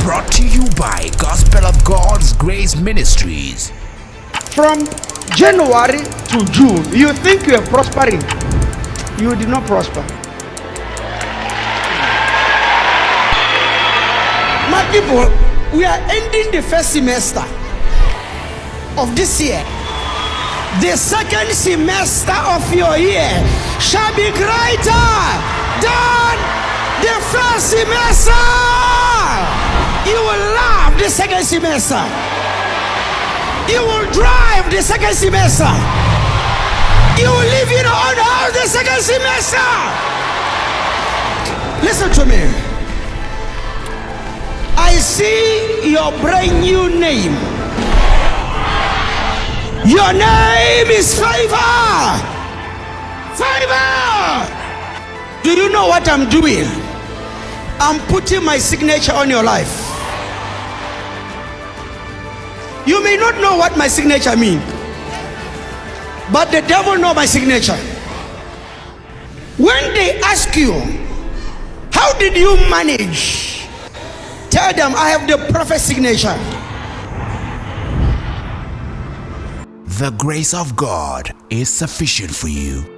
Brought to you by Gospel of God's Grace Ministries. From January to June, you think you are prospering. You did not prosper. My people, we are ending the first semester of this year. The second semester of your year shall be greater than the first semester. You will love the second semester. You will drive the second semester. You will live in on house the second semester. Listen to me. I see your brand new name. Your name is Favor. Favor. Do you know what I'm doing? I'm putting my signature on your life. You may not know what my signature means, but the devil knows my signature. When they ask you, how did you manage? Tell them, I have the prophet signature. The grace of God is sufficient for you.